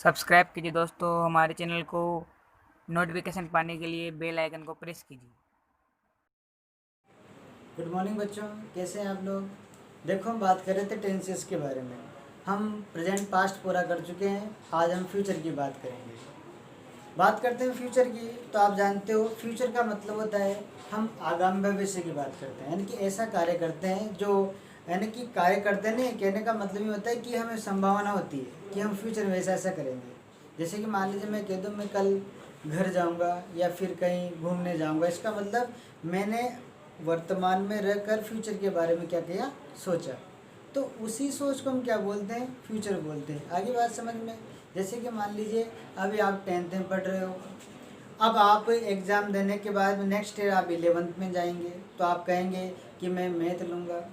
Subscribe कीजिए दोस्तों हमारे चैनल को। नोटिफिकेशन पाने के लिए बेल आइकन को प्रेस कीजिए। गुड मॉर्निंग बच्चों, कैसे हैं आप लोग। देखो, हम बात कर रहे थे टेंसेस के बारे में। हम प्रेजेंट पास्ट पूरा कर चुके हैं। आज हम फ्यूचर की बात करेंगे। बात करते हैं फ्यूचर की, तो आप जानते हो फ्यूचर का मतलब होता है हम आगामी भविष्य की बात करते हैं, यानी कि ऐसा कार्य करते हैं जो, यानी कि कार्य करते नहीं, कहने का मतलब ये होता है कि हमें संभावना होती है कि हम फ्यूचर में ऐसा ऐसा करेंगे। जैसे कि मान लीजिए मैं कह दूँ मैं कल घर जाऊंगा या फिर कहीं घूमने जाऊंगा, इसका मतलब मैंने वर्तमान में रहकर फ्यूचर के बारे में क्या किया, सोचा। तो उसी सोच को हम क्या बोलते हैं, फ्यूचर बोलते हैं। आगे बात समझ में। जैसे कि मान लीजिए अभी आप 10th में पढ़ रहे हो, अब आप एग्ज़ाम देने के बाद नेक्स्ट ईयर आप 11th में जाएंगे, तो आप कहेंगे कि मैं मैथ लूँगा,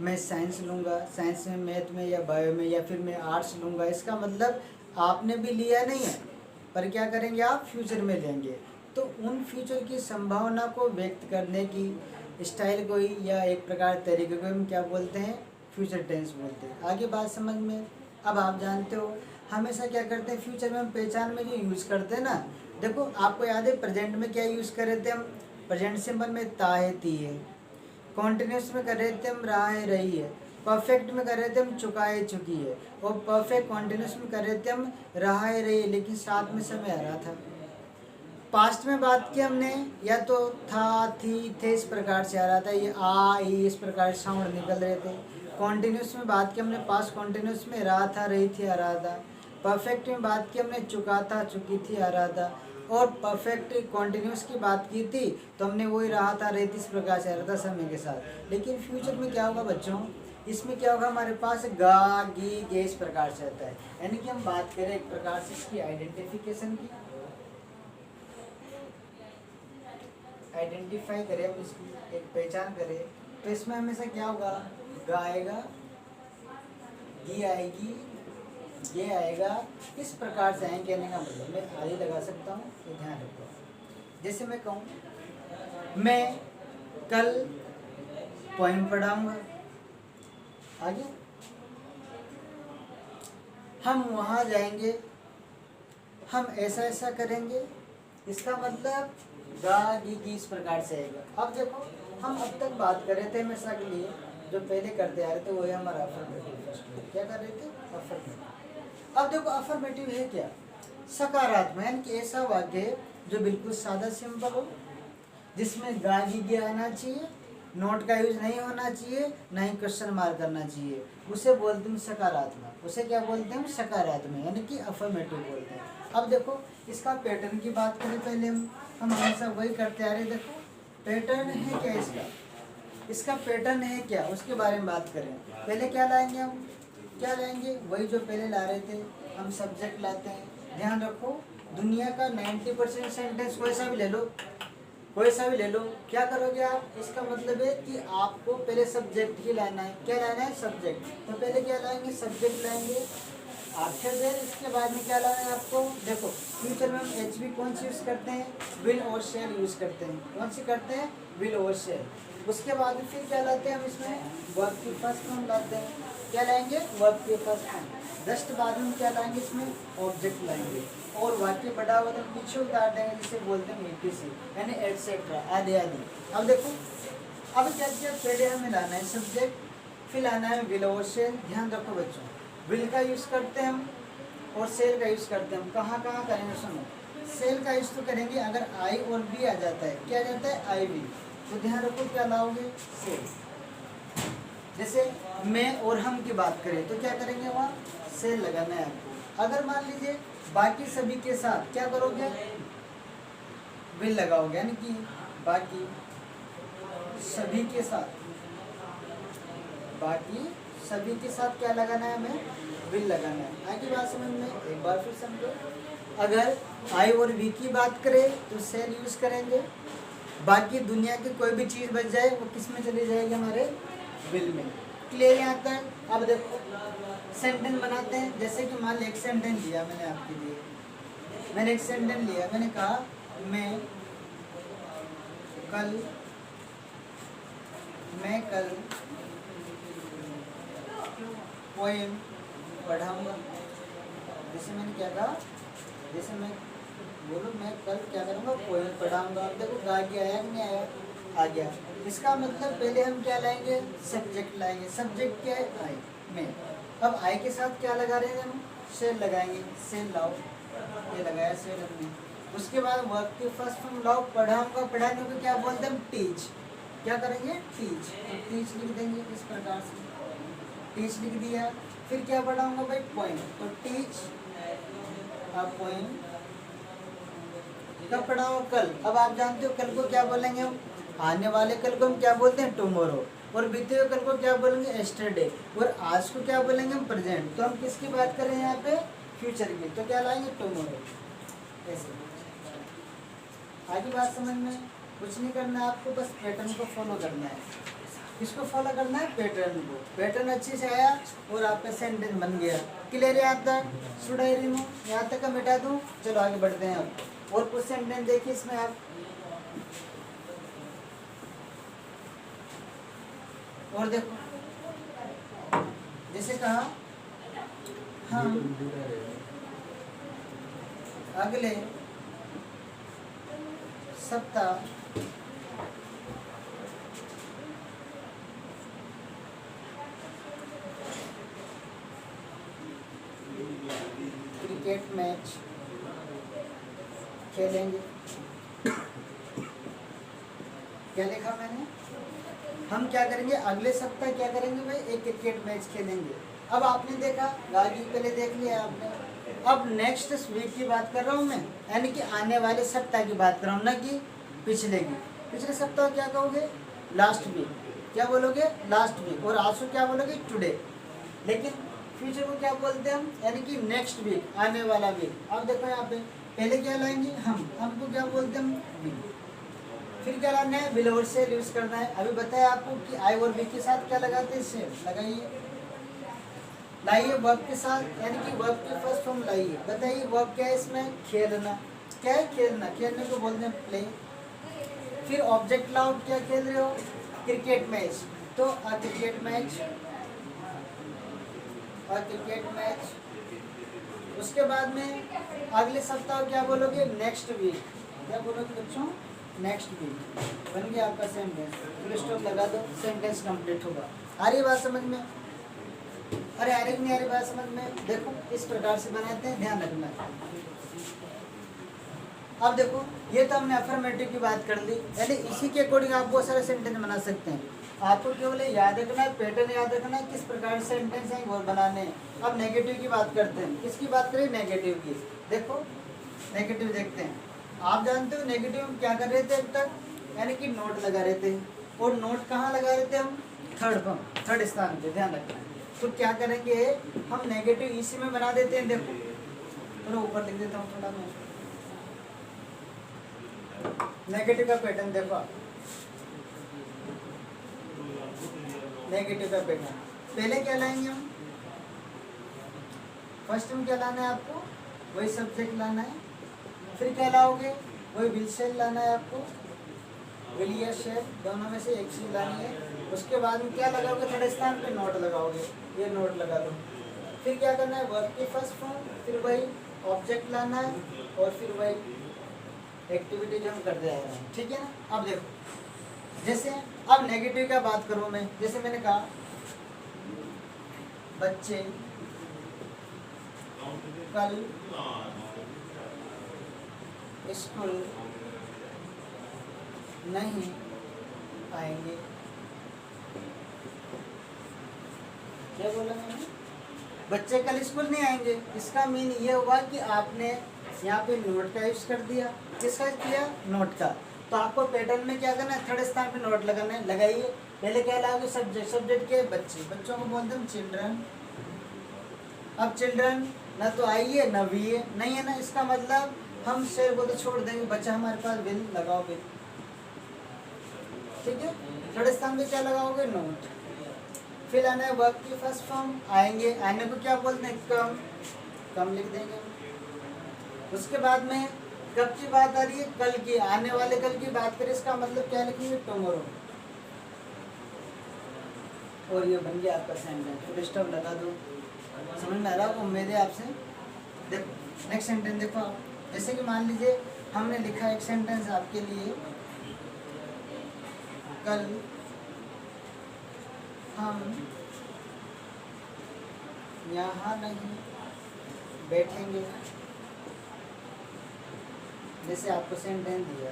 मैं साइंस लूँगा, साइंस में मैथ में या बायो में, या फिर मैं आर्ट्स लूँगा। इसका मतलब आपने भी लिया नहीं है, पर क्या करेंगे आप फ्यूचर में लेंगे। तो उन फ्यूचर की संभावना को व्यक्त करने की स्टाइल को ही या एक प्रकार तरीके को हम क्या बोलते हैं, फ्यूचर टेंस बोलते हैं। आगे बात समझ में। अब आप जानते हो हमेशा क्या करते हैं फ्यूचर में हम पहचान में जो यूज़ करते हैं ना, देखो आपको याद है प्रेजेंट में क्या यूज़ कर रहे थे हम, प्रेजेंट सिंपल में ता है ती है, कॉन्टिन्यूस में कर रहे थे हम रहा है रही है, परफेक्ट में कर रहे थे हम चुका है चुकी है, और परफेक्ट कॉन्टिन्यूस में कर रहे थे हम रहा है रही है, लेकिन साथ में समय आ रहा था। पास्ट में बात की हमने, या तो था थी थे इस प्रकार से आ रहा था, ये आ ई इस प्रकार से साउंड निकल रहे थे। कॉन्टिन्यूस में बात की हमने, पास्ट कॉन्टिन्यूस में रहा था रही थी आ रहा था। परफेक्ट में बात की हमने, चुका था चुकी थी आ रहा था। और परफेक्ट कॉन्टिन्यूस की बात की थी तो हमने वही रहा था रही थी इस प्रकार से आ रहा था समय के साथ। लेकिन फ्यूचर में क्या होगा बच्चों, इसमें क्या होगा, हमारे पास गा गी गे इस प्रकार से आता है। यानी कि हम बात करें एक प्रकार से इसकी आइडेंटिफिकेशन की, आइडेंटिफाई करें, हम इसकी एक पहचान करें, तो इसमें हमेशा क्या होगा, गा आएगा, गी आएगी, ये आएगा, इस प्रकार से आएंगे। कहने का मतलब मैं आगे लगा सकता हूँ, तो ध्यान रखो। जैसे मैं कहूँ मैं कल पोइम पढ़ाऊंगा, आगे हम वहाँ जाएंगे, हम ऐसा ऐसा करेंगे, इसका मतलब गा गी इस प्रकार से आएगा। अब देखो हम अब तक बात कर रहे थे हमेशा के लिए जो पहले करते आ रहे थे, वो है हमारा अफर्मेटिव। क्या कर रहे थे, अफर्मेटिव। अब देखो अफर्मेटिव है क्या, सकारात्मक, यानी कि ऐसा वाक्य जो बिल्कुल सादा सिंपल हो, जिसमें गा गी आना चाहिए, नोट का यूज नहीं होना चाहिए, ना ही क्वेश्चन मार्क करना चाहिए, उसे बोलते हैं सकारात्मक। उसे क्या बोलते हैं, सकारात्मक, यानी कि अफर्मेटिव बोलते हैं। अब देखो इसका पैटर्न की बात करें, पहले हम हमेशा वही करते आ रहे। देखो पैटर्न है क्या इसका, इसका पैटर्न है क्या, उसके बारे में बात करें। पहले क्या लाएंगे हम, क्या लाएंगे, वही जो पहले ला रहे थे, हम सब्जेक्ट लाते हैं। ध्यान रखो दुनिया का 90% सेंटेंस कोई सा भी ले लो, कोई सा भी ले लो, क्या करोगे आप, इसका मतलब है कि आपको पहले सब्जेक्ट ही लाना है। क्या लाना है, सब्जेक्ट। तो पहले क्या लाएंगे, सब्जेक्ट लाएंगे, आफ्टर देन इसके बाद में क्या लाना है आपको। देखो फ्यूचर में हम एच बी कौन सी यूज़ करते हैं, विल और शेल यूज़ करते हैं। कौन सी करते हैं, विल और शेल। उसके बाद में फिर क्या लाते हैं हम इसमें, वर्ब की फर्स्ट फॉर्म लाते हैं। क्या लाएंगे, वर्ब की फर्स्ट फॉर्म। जस्ट बाद में क्या लाएंगे, इसमें ऑब्जेक्ट लाएंगे, और वाक्य बड़ा हुआ तो पीछे उतार देंगे, जिसे बोलते हैं ईटीसी, यानी एटसेट्रा, आदि आदि। अब देखो अब क्या किया, पहले हमें लाना है सब्जेक्ट, फिर लाना है विल और शेल। ध्यान रखो बच्चों, विल का यूज़ करते हैं हम और सेल का यूज़ करते हैं हम। कहाँ कहाँ करेंगे, सुनो, सेल का यूज़ तो करेंगे अगर आई और बी आ जाता है। क्या आ जाता है, आई बी, तो ध्यान रखो क्या लाओगे, सेल। जैसे मैं और हम की बात करें तो क्या करेंगे, वहाँ सेल लगाना है आपको। अगर मान लीजिए बाकी सभी के साथ क्या करोगे, विल लगाओगे, यानी कि बाकी सभी के साथ, बाकी सभी के साथ क्या लगाना है, हमें विल लगाना है। आगे बात समझ में, एक बार फिर समझो। अगर आई और वी की बात करें तो सेल यूज़ करेंगे, बाकी दुनिया की कोई भी चीज़ बच जाए वो किस में चली जाएगी, हमारे विल में। क्लियर यहाँ तक। अब देखो सेंटेंस बनाते हैं। जैसे कि मान लो एक सेंटेंस लिया मैंने आपके लिए, मैंने एक सेंटेंस लिया, मैंने कहा मैं कल पोएम पढ़ाऊंगा। जैसे मैंने क्या कहा, जैसे मैं बोलूँ मैं कल क्या करूँगा, पोएम पढ़ाऊँगा। अब देखो गा के आया कि नहीं आया, आ गया। इसका मतलब पहले हम क्या लाएंगे, सब्जेक्ट लाएंगे। सब्जेक्ट क्या है, आई में। अब आई के साथ क्या लगा रहे हैं हम, सेल लगाएंगे। सेल लाओ, ये लगाया सेल हमने। उसके बाद वर्ब की फर्स्ट फॉर्म लाओ, पढ़ाऊँगा। पढ़ाने को क्या बोलते हैं हम, टीच। क्या करेंगे, टीच। तो टीच लिख देंगे इस प्रकार से, टीच लिख दिया। फिर क्या पढ़ाऊँगा भाई, पोएम। तो टीच अ पोएम। कब पढ़ाओ, कल। अब आप जानते हो कल को क्या बोलेंगे हम, आने वाले कल को हम क्या बोलते हैं, टुमारो। और बीते हुए कल को क्या बोलेंगे, यस्टरडे। और आज को क्या बोलेंगे हम, प्रेजेंट। तो हम किसकी बात कर रहे हैं यहाँ पे, फ्यूचर की। तो क्या लाएंगे, टुमारो। ऐसे आगे बात समझ में, कुछ नहीं करना है आपको, बस पैटर्न को फॉलो करना है। किसको फॉलो करना है, पैटर्न को। पैटर्न अच्छे से आया और आपका सेंटेंस बन गया। क्लियर है यहाँ तक, शुड आई रिमूव, यहाँ तक का मिटा दूँ। चलो आगे बढ़ते हैं अब। और कुछ सेंटेंस देखिए इसमें आप, और देखो। जैसे कहा, हम अगले सप्ताह क्रिकेट मैच खेलेंगे। क्या लिखा मैंने, हम क्या करेंगे, अगले सप्ताह क्या करेंगे भाई, एक क्रिकेट मैच खेलेंगे। अब आपने देखा, गाड़ी पहले देख लिया आपने। अब नेक्स्ट वीक की बात कर रहा हूँ मैं, यानी कि आने वाले सप्ताह की बात कर रहा हूँ, ना कि पिछले की। पिछले सप्ताह क्या कहोगे, लास्ट वीक। क्या बोलोगे, लास्ट वीक। और आज को क्या बोलोगे, टुडे। लेकिन फ्यूचर को क्या बोलते हैं हम, यानी कि नेक्स्ट वीक, आने वाला वीक। अब देखो यहाँ पे पहले क्या लाएंगे हम, हमको क्या बोलते हैं हम, वी। फिर क्या लाना है, विल और से यूज करना है। अभी बताया आपको कि आई और वी के साथ क्या लगाते हैं, से लगाइए। लाइए वर्ब के साथ, यानी कि वर्ब की फर्स्ट फॉर्म लाइए। बताइए वर्ब क्या है इसमें, खेलना। क्या है, खेलना। खेलने को बोलते हैं प्ले। फिर ऑब्जेक्ट लाओ, क्या खेल रहे हो, क्रिकेट मैच। तो अ क्रिकेट मैच, अ क्रिकेट मैच। उसके बाद में अगले सप्ताह क्या बोलोगे, नेक्स्ट वीक। क्या बोलोगे बच्चों, नेक्स्ट वीक। बन गया आपका सेंटेंस। फुल स्टॉप लगा दो, सेंटेंस कंप्लीट होगा। आ रही बात समझ में, अरे आ रही नहीं आ रही बात समझ में। देखो इस प्रकार से बनाते हैं, ध्यान रखना। अब देखो ये तो हमने अफर्मेटिव की बात कर ली, यानी इसी के अकॉर्डिंग आप बहुत सारे सेंटेंस बना सकते हैं। आपको केवल याद रखना है, पैटर्न याद रखना है, किस प्रकार से सेंटेंस हैं वो बनाने हैं। अब नेगेटिव की बात करते हैं। किसकी बात करें, नेगेटिव की। देखो नेगेटिव देखते हैं। आप जानते हो नेगेटिव हम क्या कर रहे थे अब तक, यानी कि नोट लगा रहे थे। और नोट कहाँ लगा रहे थे हम, थर्ड स्थान पे, ध्यान रखना है। तो क्या करेंगे हम, नेगेटिव इसी में बना देते हैं। देखो थोड़ा ऊपर लिख देता हूँ, थोड़ा मैं नेगेटिव का पैटर्न देखो आप। नेगेटिव का पैटर्न पहले क्या लाएंगे हम, फर्स्ट में क्या लाना है आपको, वही सब्जेक्ट लाना है। फिर क्या लाओगे, वही विल शेल लाना है आपको। विल या शेल दोनों में से एक चीज लानी है। उसके बाद में क्या लगाओगे, थर्ड स्थान पे नोट लगाओगे। ये नोट लगा दो। फिर क्या करना है, वर्ब की फर्स्ट फॉर्म, फिर वही ऑब्जेक्ट लाना है, और फिर वही एक्टिविटी जो हम करते जा रहे हैं। ठीक है ना। अब देखो जैसे अब नेगेटिव का बात करूँ मैं, जैसे मैंने कहा बच्चे कल स्कूल नहीं आएंगे। क्या बोला मैंने, बच्चे कल स्कूल नहीं आएंगे। इसका मीन ये हुआ कि आपने यहाँ पे नोट का यूज कर दिया। किसका किया, नोट का। तो आपको पैटर्न में क्या करना है, थर्ड स्थान पे नोट लगाना है। लगाइए। पहले क्या लाओगे, सब्जेक्ट। सब्जेक्ट के बच्चे, बच्चों को बोलते हैं चिल्ड्रन। अब चिल्ड्रन ना तो आई है ना वी है, नहीं है ना। इसका मतलब हम शेर को तो छोड़ देंगे, बच्चा हमारे पास विल, लगाओ विल। ठीक है। थर्ड स्थान पे क्या लगाओगे, नोट। फिर आना है वर्ब की फर्स्ट फॉर्म, आएंगे। आने को क्या बोलते हैं, कम। कम लिख देंगे। उसके बाद में कब की बात आ रही है, कल की, आने वाले कल की बात करें। इसका मतलब क्या लिखेंगे, टुमारो। और ये बन गया आपका सेंटेंस। फुल स्टॉप लगा दो। समझ में आ रहा है, उम्मीद है आपसे देखो नेक्स्ट सेंटेंस देखो आप, जैसे कि मान लीजिए हमने लिखा एक सेंटेंस आपके लिए, कल हम यहाँ नहीं बैठेंगे, जैसे आपको सेंटेंस दिया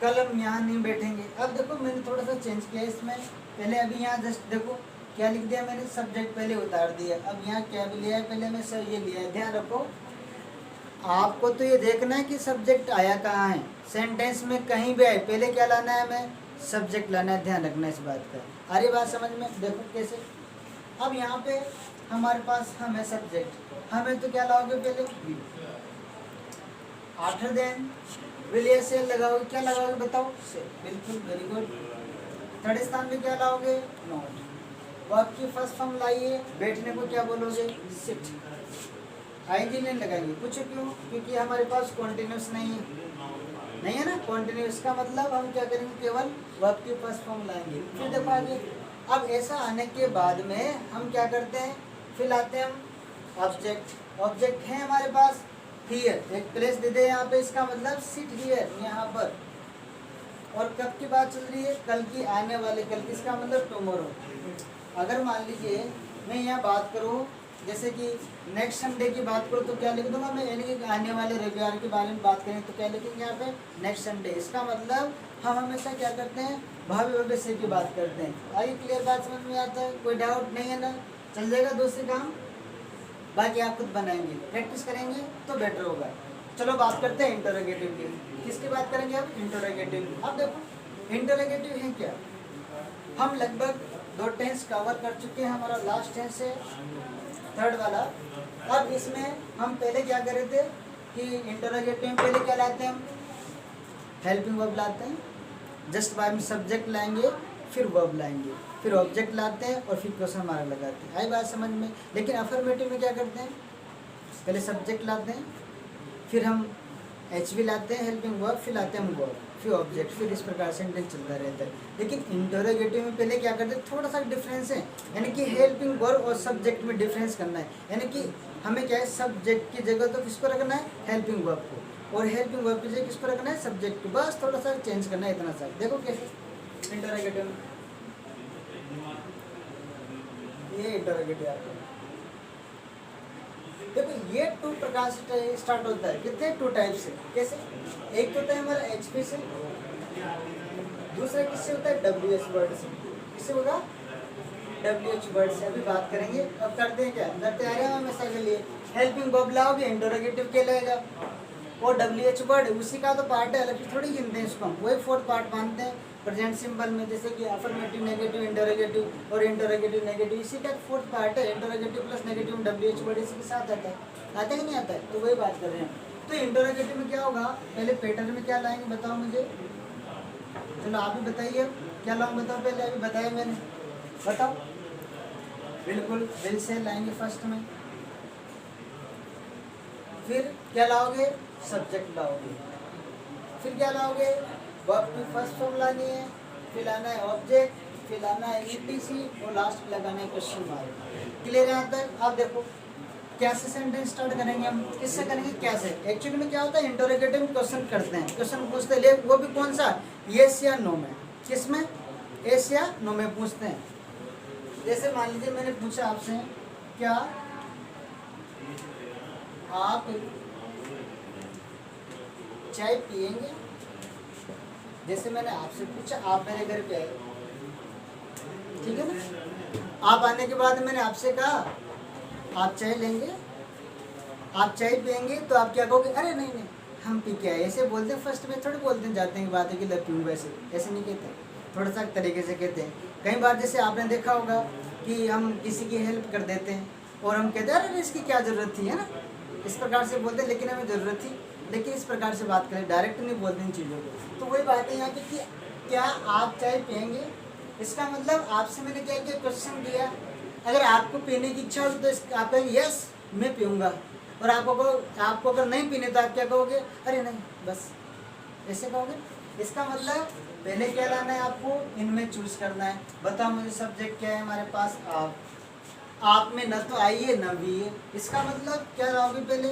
कल हम यहाँ नहीं बैठेंगे। अब देखो मैंने थोड़ा सा चेंज किया इसमें, पहले अभी यहाँ जस्ट देखो क्या लिख दिया मैंने, सब्जेक्ट पहले उतार दिया, अब यहाँ क्या भी लिया है, पहले मैं सर ये लिया है। ध्यान रखो आपको तो ये देखना है कि सब्जेक्ट आया कहाँ है, सेंटेंस में कहीं भी आए पहले क्या लाना है, हमें सब्जेक्ट लाना है। ध्यान रखना इस बात का। अरे बात समझ में, देखो कैसे। अब यहाँ पे हमारे पास हम है सब्जेक्ट, हमें तो क्या लाओगे पहले, आफ्टर देन विल या से लगाओगे, क्या लगाओगे बताओ, से। बिल्कुल, वेरी गुड। थर्ड स्थान पे क्या लाओगे, नॉट। वर्ब की फर्स्ट फॉर्म लाइए, बैठने को क्या बोलोगे, सिट। आईएनजी नहीं लगाएंगे, पूछो क्यों, क्योंकि हमारे पास कॉन्टिन्यूस नहीं है ना, कॉन्टिन्यूस का मतलब हम क्या करेंगे, केवल वर्ब की फर्स्ट फॉर्म लाएंगे। फिर देखो आगे, अब ऐसा आने के बाद में हम क्या करते हैं, फिर लाते हैं हम ऑब्जेक्ट। ऑब्जेक्ट है हमारे पास हियर, एक प्लेस दे दे यहाँ पे, इसका मतलब सिट हियर, यहाँ पर। और कब की बात चल रही है, कल की, आने वाले कल की, इसका मतलब टुमारो। अगर मान लीजिए मैं यहाँ बात करूँ, जैसे कि नेक्स्ट संडे की बात करूँ तो क्या लिख दूंगा मैं, यानी कि आने वाले रविवार के बारे में बात करें तो क्या लिखेंगे यहाँ पे, नेक्स्ट संडे। इसका मतलब हम हमेशा क्या करते हैं, भावी भविष्य की बात करते हैं। आगे क्लियर बात समझ में आता है, कोई डाउट नहीं है ना, चल जाएगा दूसरे काम, बाकी आप खुद बनाएंगे, प्रैक्टिस करेंगे तो बेटर होगा। चलो बात करते हैं इंटरोगेटिव की। किसकी बात करेंगे अब, इंटरोगेटिव। अब देखो इंटरोगेटिव है क्या, हम लगभग 2 टेंस कवर कर चुके हैं, हमारा लास्ट टेंस है थर्ड वाला। अब इसमें हम पहले क्या कर रहे थे कि इंटरोगेटिव में पहले क्या लाते हैं हम, हेल्पिंग वर्ब लाते हैं, जस्ट बाय में सब्जेक्ट लाएंगे, फिर वर्ब लाएंगे, फिर ऑब्जेक्ट लाते हैं और फिर क्वेश्चन मार्क लगाते हैं। आई बात समझ में। लेकिन अफर्मेटिव में क्या करते हैं, पहले सब्जेक्ट लाते हैं, फिर हम एचवी लाते हैं हेल्पिंग वर्ब, फिर लाते हैं हम वर्ब, फिर ऑब्जेक्ट, फिर इस प्रकार सेंटेंस चलता रहता है। लेकिन इंटरोगेटिव में पहले क्या करते हैं, थोड़ा सा डिफरेंस है, यानी कि हेल्पिंग वर्ब और सब्जेक्ट में डिफरेंस करना है। यानी कि हमें क्या है, सब्जेक्ट की जगह तो किसको रखना है, हेल्पिंग वर्ब को, और हेल्पिंग वर्ब की जगह किसको रखना है, सब्जेक्ट को। बस थोड़ा सा चेंज करना है, इतना सा। देखो कैसे इंटरोगेटिव में, ये इंटरोगेटिव आपका देखो, ये 2 प्रकार से स्टार्ट होता है। कितने, 2 टाइप से। कैसे, एक तो होता है हमारा एचपी से, दूसरा किससे होता है, डब्ल्यूएच वर्ड से। किससे होगा, डब्ल्यूएच वर्ड से। अभी बात करेंगे। अब करते हैं क्या, करते आ रहे हैं हमेशा के लिए, हेल्पिंग वर्ब लाओगे इंटरोगेटिव कहलाएगा, और डब्ल्यूएच वर्ड उसी का तो पार्ट है, अलग थोड़ी गिनते हैं इसको हम, वही 4th पार्ट मानते हैं प्रेजेंट सिंबल में। जैसे कि अफर्मेटिव, नेगेटिव, इंटरोगेटिव और इंटरोगेटिव नेगेटिव, इसी का 4th पार्ट है। Interrogative plus negative WH word इसी के साथ आता है कि नहीं आता है, तो वही बात कर रहे हैं। तो इंटरोगेटिव में क्या होगा, पहले पैटर्न में क्या लाएंगे बताओ मुझे, चलो आप भी बताइए क्या लाऊं, बताओ पहले, अभी बताया मैंने, बताओ। बिल्कुल, विल से लाएंगे फर्स्ट में, फिर क्या लाओगे, सब्जेक्ट लाओगे, फिर क्या लाओगे, वर्ब की फर्स्ट फॉर्म लानी है, फिर लाना है ऑब्जेक्ट, फिर लाना है ईटीसी, और लास्ट में लगाना है क्वेश्चन मार्क। क्लियर है यहाँ तक। अब देखो क्या से सेंटेंस स्टार्ट करेंगे हम, किससे करेंगे, क्या से। एक्चुअली में क्या होता है, इंटरोगेटिव में क्वेश्चन करते हैं, क्वेश्चन पूछते हैं, वो भी कौन सा, यस या नो में। किस में, यस या नो में पूछते हैं। जैसे मान लीजिए मैंने पूछा आपसे, क्या आप चाय पिएंगे, जैसे मैंने आपसे पूछा, आप मेरे घर पे आए, ठीक है ना, आप आने के बाद मैंने आपसे कहा आप चाय लेंगे, आप चाय पियेंगे, तो आप क्या कहोगे, अरे नहीं नहीं हम पी के आए, ऐसे बोलते हैं। फर्स्ट में थोड़ी बोलते हैं, जाते हैं बात है कि लव पीऊँगा, ऐसे नहीं कहते, थोड़ा सा तरीके से कहते हैं। कई बार जैसे आपने देखा होगा कि हम किसी की हेल्प कर देते हैं और हम कहते हैं अरे इसकी क्या ज़रूरत थी, है ना, इस प्रकार से बोलते हैं, लेकिन हमें ज़रूरत थी, लेकिन इस प्रकार से बात करें, डायरेक्ट नहीं बोलते इन चीज़ों को। तो वही बात है यहाँ पे कि क्या आप चाय पियेंगे, इसका मतलब आपसे मैंने क्या किया, क्वेश्चन किया। अगर आपको पीने की इच्छा होगी तो आप कहेंगे यस मैं पीऊँगा, और आपको अगर नहीं पीने तो आप क्या कहोगे, अरे नहीं बस, ऐसे कहोगे। इसका मतलब पहले क्या लाना है आपको, इनमें चूज करना है। बताओ मुझे सब्जेक्ट क्या है हमारे पास, आप, आप में न तो आई है न भी है, इसका मतलब क्या लाओगे पहले?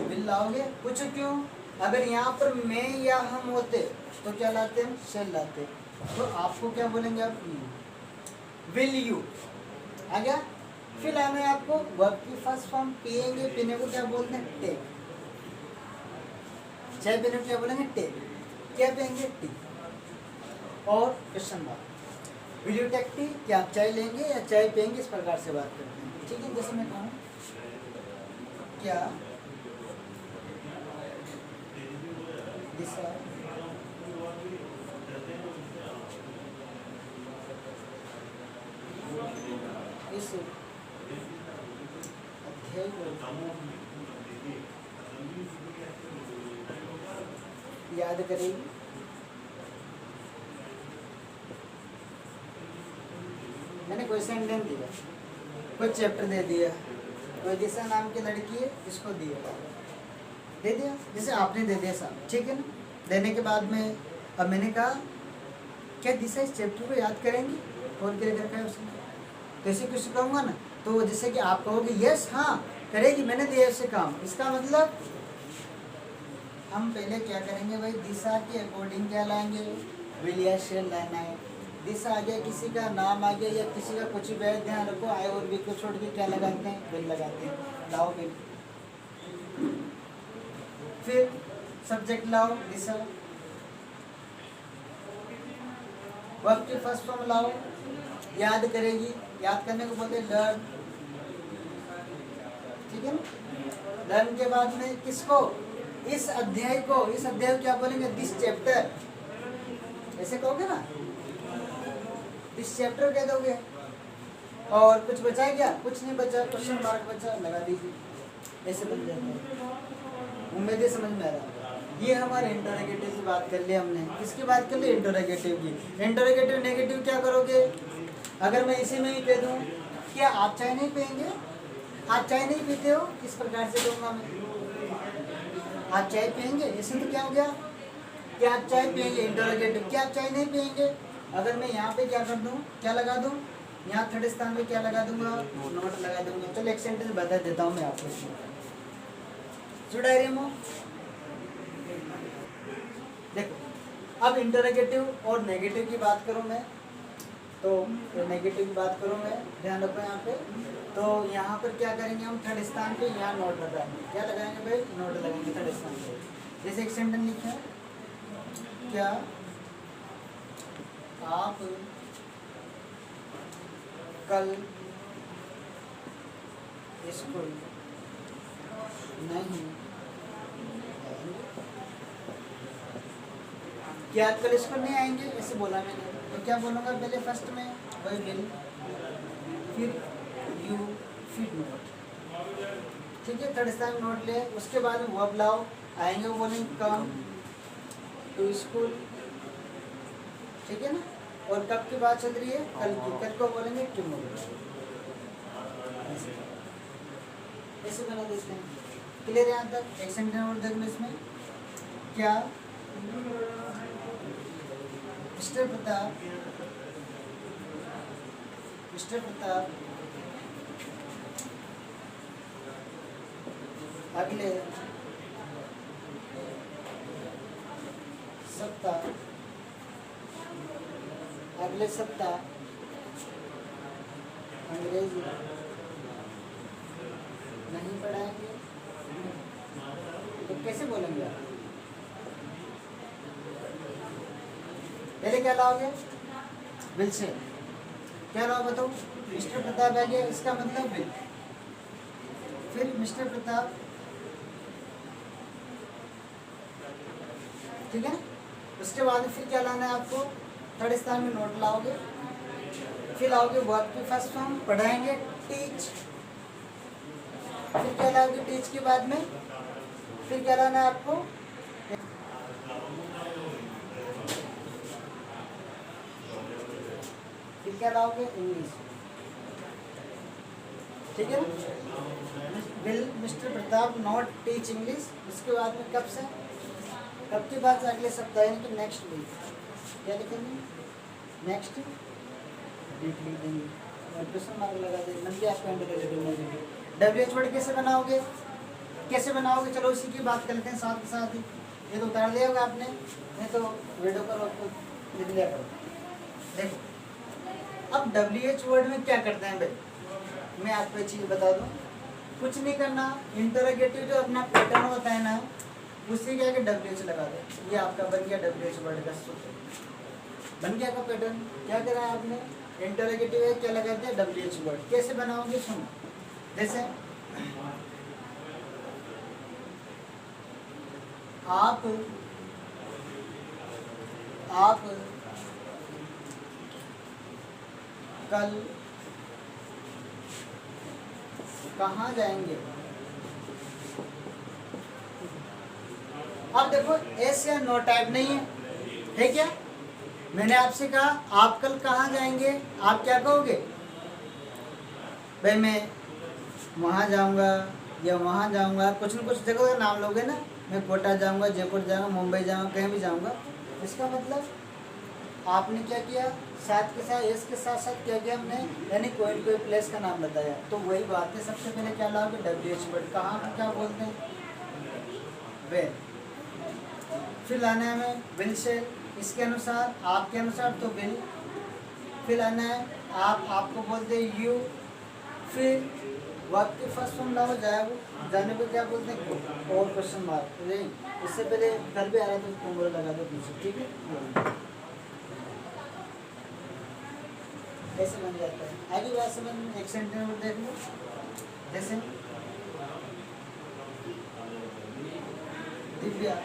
विल लाओगे। पूछो क्यों? अगर यहाँ पर मैं या हम होते तो क्या लाते हैं? शेल लाते। तो आपको क्या बोलेंगे आप? यू। विल यू आ गया। फिर आना है आपको वर्ब की फर्स्ट फॉर्म। पिएंगे, पीने को क्या बोलते हैं? टेक। चाय पीने को क्या बोलेंगे? टेक। क्या पिएंगे? टी। और question mark, will you take tea? क्या आप चाय लेंगे या चाय पिएंगे? इस प्रकार से बात करते हैं। ठीक है, जैसे मैं कहूँ क्या दिशा इस अध्याय को याद करेगी। मैंने कोई सेंटेंस दिया, कोई चैप्टर दे दिया, कोई दिशा नाम की लड़की है इसको दिया, दे दिया जैसे आपने दे दिया साहब, ठीक है ना। देने के बाद में अब मैंने कहा क्या दिशा इस चैप्टर को याद करेंगी? कौन के लिए रखा है उसने? तो ऐसे कुछ कहूँगा ना तो जैसे कि आप कहोगे यस हाँ करेगी, मैंने दिया ऐसे काम। इसका मतलब हम पहले क्या करेंगे भाई? दिशा के अकॉर्डिंग क्या लाएंगे? विल या शेल लाना है। दिशा आ गया, किसी का नाम आ गया या किसी का कुछ भी, ध्यान रखो आई और बी को छोड़ के क्या लगाते हैं? विल लगाते हैं। लाओ विल। फिर सब्जेक्ट लाओ दिशा, वर्ब की फर्स्ट फॉर्म लाओ, याद करेगी। याद करने को बोलते हैं लर्न, ठीक है ना। लर्न के बाद में किसको? इस अध्याय को। इस अध्याय को क्या बोलेंगे? This chapter. ऐसे कहोगे ना, दिस चैप्टर कह दोगे। और कुछ बचा है क्या? कुछ नहीं बचा, क्वेश्चन मार्क बचा, लगा दीजिए। ऐसे बन जाता है। उम्मीद है समझ में आ रहा है। ये हमारे इंटरोगेटिव की बात कर ली हमने। किसकी बात कर ली? इंटरोगेटिव की। इंटरोगेटिव नेगेटिव क्या करोगे? अगर मैं इसी में ही कह दूं क्या आप चाय नहीं पिएंगे? आप चाय नहीं पीते हो, किस प्रकार से कहूँगा मैं? आप चाय पिएंगे, इससे तो क्या हो गया? क्या आप चाय पिएंगे? इंटरोगेटिव। क्या आप चाय नहीं पिएंगे? अगर मैं यहाँ पे क्या कर दूँ? क्या लगा दूँ? यहाँ थर्ड स्थान पे क्या लगा दूंगा? नोट लगा दूंगा। चलो एक सेंटेंस बता देता हूँ मैं आपको इसमें। सुडायरियमो। देखो अब इंटरोगेटिव और नेगेटिव की बात करूँ मैं तो नेगेटिव की बात करूँ मैं, ध्यान रखो यहाँ पे। तो यहाँ पर क्या करेंगे हम? थर्ड स्थान पे यहाँ नोट लगाएंगे। क्या लगाएंगे भाई? नोट लगाएंगे थर्ड स्थान पे। जैसे एक सेंटेंस लिखा है, क्या आप कल स्कूल नहीं? क्या आप कल स्कूल नहीं आएंगे? ऐसे बोला मैंने। तो क्या बोलूँगा पहले? फर्स्ट में वही विल, फिर यू, फिर नोट, ठीक है। थर्ड स्थान में नोट ले, उसके बाद में वर्ब लाओ। आएंगे वो बोलेंगे कम टू स्कूल, ठीक है ना। और कब की बात चल रही है? कल की। कल को बोलेंगे टुमारो। ऐसे बना देते हैं। क्लियर यहाँ तक? एक सेंटेंस और देख लो इसमें। क्या मिस्टर प्रताप अगले सप्ताह अंग्रेजी नहीं पढ़ाएंगे? तो कैसे बोलेंगे आप? पहले क्या लाओगे? Will say. क्या लाओ बताओ? मिस्टर प्रताप आ गया, इसका मतलब विल। फिर मिस्टर प्रताप, ठीक है ना। उसके बाद फिर क्या लाना है आपको? थर्ड स्थान में नोट लाओगे, फिर लाओगे वर्ब की फर्स्ट फॉर्म, पढ़ाएंगे टीच। फिर क्या लाओगे? टीच के बाद में फिर क्या लाना है आपको? फिर क्या लाओगे? इंग्लिश, ठीक है ना। Will mister Pratap not teach English. उसके बाद में कब से? कब के बाद? अगले सप्ताह यानी कि नेक्स्ट वीक। क्या लिखेंगे? नेक्स्ट वीक लिख देंगे। क्वेश्चन मार्क लगा दे, बन गया आपका इंटरोगेटिव नेगेटिव। WH वर्ड कैसे बनाओगे, कैसे बनाओगे, चलो इसी की बात करते हैं साथ के साथ ही। ये तो उतार दिया होगा आपने, नहीं तो वीडियो पर आपको लिख लिया करो। देखो अब WH वर्ड में क्या करते हैं भाई, मैं आपको एक चीज़ बता दूं, कुछ नहीं करना, इंटरोगेटिव जो अपना पैटर्न होता है ना, उसी के आगे WH लगा दो। ये आपका बन गया WH वर्ड का सूत्र, बन गया का पैटर्न। क्या करा है आपने, इंटरोगेटिव है, क्या लगा दिया WH वर्ड। कैसे बनाओगे सुनो, जैसे आप कल कहाँ जाएंगे। अब देखो एस या नो टाइप नहीं है क्या, मैंने आपसे कहा आप कल कहाँ जाएंगे, आप क्या कहोगे, भाई मैं वहाँ जाऊँगा या वहाँ जाऊँगा, कुछ न कुछ जगह का नाम लोगे ना, मैं कोटा जाऊँगा, जयपुर जाऊँगा, मुंबई जाऊँगा, कहीं भी जाऊँगा। इसका मतलब आपने क्या किया, साथ के साथ एस के साथ साथ क्या किया हमने, यानी कोई प्लेस का नाम बताया। तो वही बात है, सबसे पहले क्या लाओगे WH वर्ड, कहाँ को क्या बोलते हैं, वे। फिर लाना है हमें विल से, इसके अनुसार आपके अनुसार तो विल। फिर लाना है आपको बोलते हैं यू। फिर वर्ब की फर्स्ट फॉर्म लाओ, जाने को क्या बोलते हैं, और क्वेश्चन मार्क। इससे पहले घर भी आ रहा तो तुम लगा दो पीछे, ठीक है। ऐसे बन जाता है। आगे बात समझ में, एक सेंटेंस में देख लो, जैसे दिव्या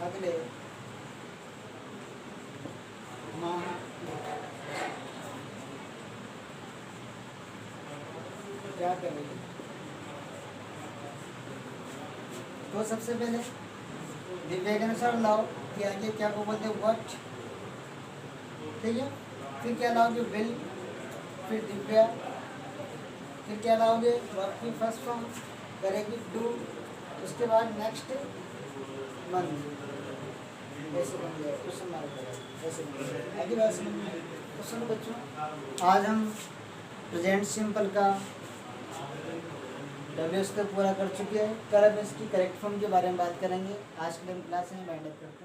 अगले माँ क्या करेगी। तो सबसे पहले दिव्या के अनुसार लाओ कि आगे क्या को बोलते हैं, व्हाट, ठीक है। फिर क्या लाओगे, विल। फिर दिव्या। फिर क्या लाओगे, वर्ब की फर्स्ट फॉर्म करेगी डू। उसके बाद नेक्स्ट मंथ। ऐसे बन गया क्वेश्चन मार्क, ऐसे बन गया। आगे बात समझ में। तो सुनो बच्चों, आज हम प्रेजेंट सिंपल का WH तक पूरा कर चुके हैं। कल हम इसकी करेक्ट फॉर्म के बारे में बात करेंगे। आज के लिए क्लास में बाइंड अप करते हैं।